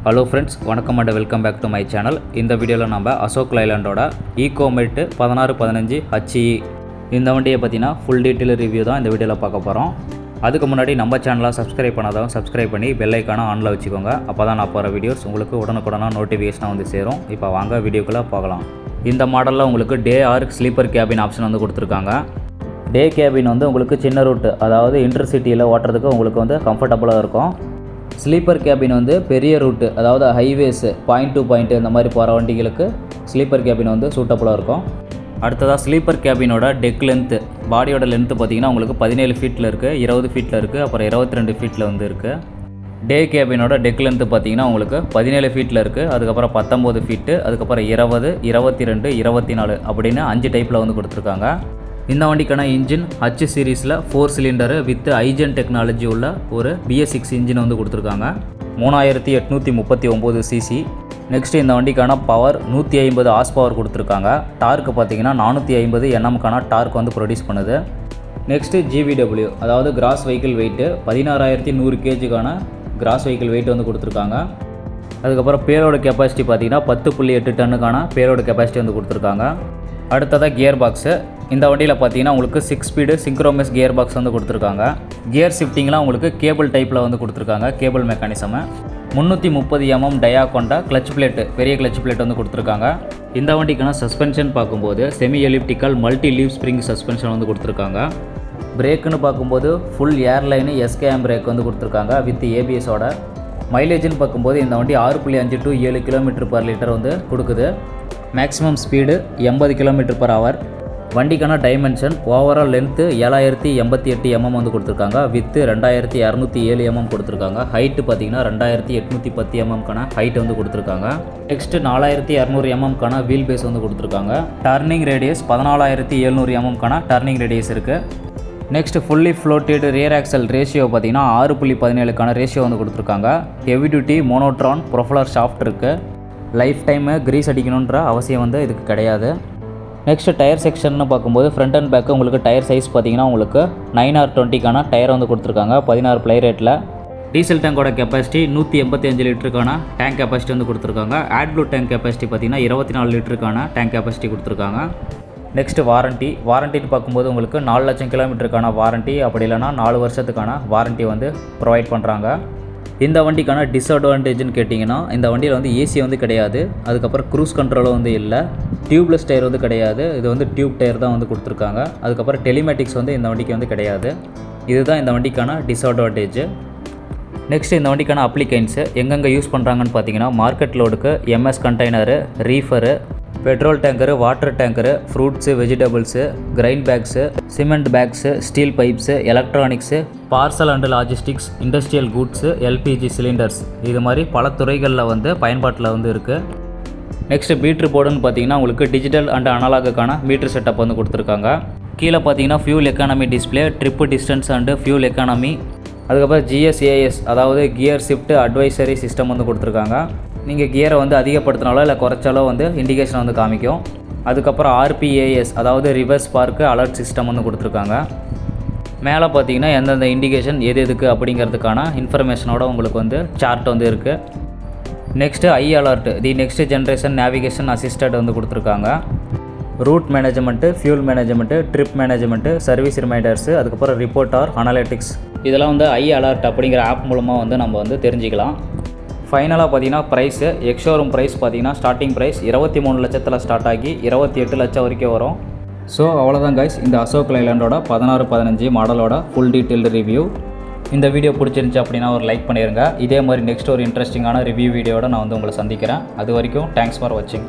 Hello friends, வணக்கம் and welcome back to my channel. இந்த வீடியோவில் நம்ம அசோக் லைலாண்டோட ஈகோமெட் 1615 HE இந்த வண்டியை பற்றினா ஃபுல் டீட்டெயில் ரிவ்யூ தான் இந்த வீடியோவில் பார்க்க போகிறோம். அதுக்கு முன்னாடி நம்ம சேனலை சப்ஸ்கிரைப் பண்ணாதவங்க சப்ஸ்கிரைப் பண்ணி பெல் ஐக்கானை ஆனில் வச்சுக்கோங்க. அப்போ தான் நான் போகிற வீடியோஸ் உங்களுக்கு உடனுக்குடனாக நோட்டிஃபிகேஷனாக வந்து சேரும். இப்போ வாங்க வீடியோக்குள்ளே போகலாம். இந்த மாடலில் உங்களுக்கு day or sleeper cabin option வந்து கொடுத்துருக்காங்க. டே கேபின் வந்து உங்களுக்கு சின்ன ரூட்டு, அதாவது இன்டர்சிட்டியில் ஓட்டுறதுக்கு உங்களுக்கு வந்து கம்ஃபர்டபுளாக இருக்கும். ஸ்லீப்பர் கேபின் வந்து பெரிய ரூட்டு, அதாவது ஹைவேஸு பாயிண்ட் டு பாயிண்ட் இந்த மாதிரி போகிற வண்டிகளுக்கு ஸ்லீப்பர் கேபின் வந்து சூட்டபுளாக இருக்கும். அடுத்ததாக ஸ்லீப்பர் கேபினோட டெக் லென்த்து, பாடியோட லென்த்து பார்த்திங்கன்னா உங்களுக்கு 17 ஃபீட்டில் இருக்குது, 20 ஃபீட்டில் இருக்குது, அப்புறம் 22 ஃபீட்டில் வந்து இருக்குது. டே கேபினோட டெக் லென்த்து பார்த்திங்கன்னா உங்களுக்கு 17 ஃபீட்டில் இருக்குது, அதுக்கப்புறம் 19 ஃபீட்டு, அதுக்கப்புறம் 20, 22, 24 அப்படின்னு 5 டைப்பில் வந்து கொடுத்துருக்காங்க. இந்த வண்டிக்கான இன்ஜின் H சீரீஸில் 4 சிலிண்டரு வித் ஐஜன் டெக்னாலஜி உள்ள ஒரு BS6 இன்ஜின் வந்து கொடுத்துருக்காங்க. 3839 சிசி. நெக்ஸ்ட்டு இந்த வண்டிக்கான பவர் 150 ஹார்ஸ் பவர் கொடுத்துருக்காங்க. டார்க்கு பார்த்திங்கன்னா 450 Nm டார்க் வந்து ப்ரொடியூஸ் பண்ணுது. நெக்ஸ்ட்டு GVW, அதாவது கிராஸ் வெஹிக்கிள் வெயிட்டு 16100 kgக்கான கிராஸ் வெஹிக்கிள் வெயிட் வந்து கொடுத்துருக்காங்க. அதுக்கப்புறம் பேரோட கெப்பாசிட்டி பார்த்திங்கன்னா 10.8 டன்னுக்கான பேரோட கெப்பாசிட்டி வந்து கொடுத்துருக்காங்க. அடுத்ததாக கியர் பாக்ஸு. இந்த வண்டியில் பார்த்தீங்கன்னா உங்களுக்கு 6 ஸ்பீடு சிங்க்ரோமஸ் கியர் பாக்ஸ் வந்து கொடுத்துருக்காங்க. கியர் ஷிஃப்டிங்லாம் உங்களுக்கு கேபிள் டைப்பில் வந்து கொடுத்துருக்காங்க, கேபிள் மெக்கானிசமு. 330 mm டயா கொண்ட கிளச் பிளேட்டு, பெரிய கிளச் பிளேட் வந்து கொடுத்துருக்காங்க. இந்த வண்டிக்கான சஸ்பென்ஷன் பார்க்கும்போது semi elliptical multi leave spring suspension வந்து கொடுத்துருக்காங்க. பிரேக்குன்னு பார்க்கும்போது ஃபுல் ஏர்லைனு SKM பிரேக் வந்து கொடுத்துருக்காங்க வித் ABSோட. மைலேஜ்னு பார்க்கும்போது இந்த வண்டி 6.5 to 7 km/லிட்டர் வந்து கொடுக்குது. Maximum speed 80 km/h. வண்டிக்கான டைமென்ஷன் ஓவரால் லென்த்து 7088 mm வந்து கொடுத்துருக்காங்க வித்து 2207 mm கொடுத்துருக்காங்க. ஹைட்டு பார்த்திங்கன்னா 2810 mm ஹைட் வந்து கொடுத்துருக்காங்க. நெக்ஸ்ட்டு 4200 mm வீல் பேஸ் வந்து கொடுத்துருக்காங்க. Turning radius 14700 mm turning radius இருக்குது. Next fully floated rear axle ratio பார்த்திங்கன்னா 6.17 ரேஷியோ வந்து கொடுத்துருக்காங்க. ஹெவி டியூட்டி மோனோட்ரான் ப்ரொஃபலர் ஷாஃப்ட் இருக்குது. லைஃப் டைமு க்ரீஸ் அடிக்கணுன்ற அவசியம் வந்து இதுக்கு கிடையாது. நெக்ஸ்ட்டு டயர் செக்ஷன்னு பார்க்கும்போது ஃப்ரண்ட் அண்ட் பேக்கு உங்களுக்கு டயர் சைஸ் பார்த்திங்கன்னா உங்களுக்கு 9R20 டயர் வந்து கொடுத்துருக்காங்க 16 ப்ளை ரேட்டில். டீசல் டேங்கோட கெப்பாசிட்டி 185 லிட்டருக்கான டேங்க் கெப்பாசிட்டி வந்து கொடுத்துருக்காங்க. ஆட் ப்ளூ டேங்க் கெப்பாசிட்டி பார்த்திங்கன்னா 24 லிட்டருக்கான டேங்க் கெப்பாசிட்டி கொடுத்துருக்காங்க. நெக்ஸ்ட்டு வாரண்டின்னு பார்க்கும்போது உங்களுக்கு 4 லட்சம் கிலோமீட்டருக்கான வாரண்ட்டி, அப்படி இல்லைனா 4 வருஷத்துக்கான வாரண்ட்டி வந்து ப்ரொவைட் பண்ணுறாங்க. இந்த வண்டிக்கான டிஸ்அட்வான்டேஜ்னு கேட்டிங்கன்னா இந்த வண்டியில் வந்து ஏசி வந்து கிடையாது, அதுக்கப்புறம் க்ரூஸ் கண்ட்ரோலும் வந்து இல்லை, டியூப்லெஸ் டயர் வந்து கிடையாது, இது வந்து டியூப் டயர் தான் வந்து கொடுத்துருக்காங்க. அதுக்கப்புறம் டெலிமேட்டிக்ஸ் வந்து இந்த வண்டிக்கு வந்து கிடையாது. இதுதான் இந்த வண்டிக்கான டிஸ்அட்வான்டேஜ். நெக்ஸ்ட் இந்த வண்டிக்கான அப்ளிகேன்ஸு எங்கெங்கே யூஸ் பண்ணுறாங்கன்னு பார்த்தீங்கன்னா மார்க்கெட் லோடுக்கு MS container, reefer, petrol tanker, water tanker, fruits, vegetables, grain bags, cement bags, steel pipes, electronics, parcel and logistics, industrial goods, LPG cylinders, இது மாதிரி பல துறைகளில் வந்து பயன்பாட்டில் வந்து இருக்குது. நெக்ஸ்ட்டு மீட்ரு போர்டுன்னு பார்த்தீங்கன்னா உங்களுக்கு டிஜிட்டல் அண்ட் அனலாகுக்கான மீட்ரு செட்டப் வந்து கொடுத்துருக்காங்க. கீழே பார்த்தீங்கன்னா fuel economy display, trip distance and fuel economy, அதுக்கப்புறம் GSAS அதாவது கியர் ஷிஃப்ட் அட்வைசரி சிஸ்டம் வந்து கொடுத்துருக்காங்க. நீங்கள் கியரை வந்து அதிகப்படுத்தினாலோ இல்லை குறைச்சாலோ வந்து இண்டிகேஷன் வந்து காமிக்கும். அதுக்கப்புறம் RPAS அதாவது ரிவர்ஸ் பார்க்கு அலர்ட் சிஸ்டம் வந்து கொடுத்துருக்காங்க. மேலே பார்த்தீங்கன்னா எந்தெந்த இண்டிகேஷன் எதுக்கு அப்படிங்கிறதுக்கான இன்ஃபர்மேஷனோட உங்களுக்கு வந்து சார்ட் வந்து இருக்குது. Next I alert, the next generation navigation assisted வந்து கொடுத்துருக்காங்க. Route management, fuel management, trip management, service reminders, அதுக்கப்புறம் ரிப்போர்ட் ஆர் அனலிட்டிக்ஸ், இதெல்லாம் வந்து ஐ அலர்ட் அப்படிங்கிற ஆப் மூலமாக வந்து நம்ம வந்து தெரிஞ்சுக்கலாம். ஃபைனலாக பார்த்தீங்கன்னா ப்ரைஸு எக்ஷோரூம் ப்ரைஸ் பார்த்தீங்கன்னா ஸ்டார்டிங் ப்ரைஸ் 23 லட்சத்தில் ஸ்டார்ட் ஆகி 28 லட்சம் வரைக்கும் வரும். ஸோ அவ்வளோதான் கைஸ், இந்த அசோக் லைலாண்டோட 1615 மாடலோட ஃபுல் டீட்டெயில்டு ரிவ்யூ. இந்த வீடியோ பிடிச்சிருந்துச்சி அப்படின்னா ஒரு லைக் பண்ணிடுங்க. இதே மாதிரி நெக்ஸ்ட் ஒரு இன்ட்ரெஸ்டிங்கான ரிவ்யூ வீடியோட நான் வந்து உங்களை சந்திக்கிறேன். அது வரைக்கும் தேங்க்ஸ் ஃபார் வாட்சிங்.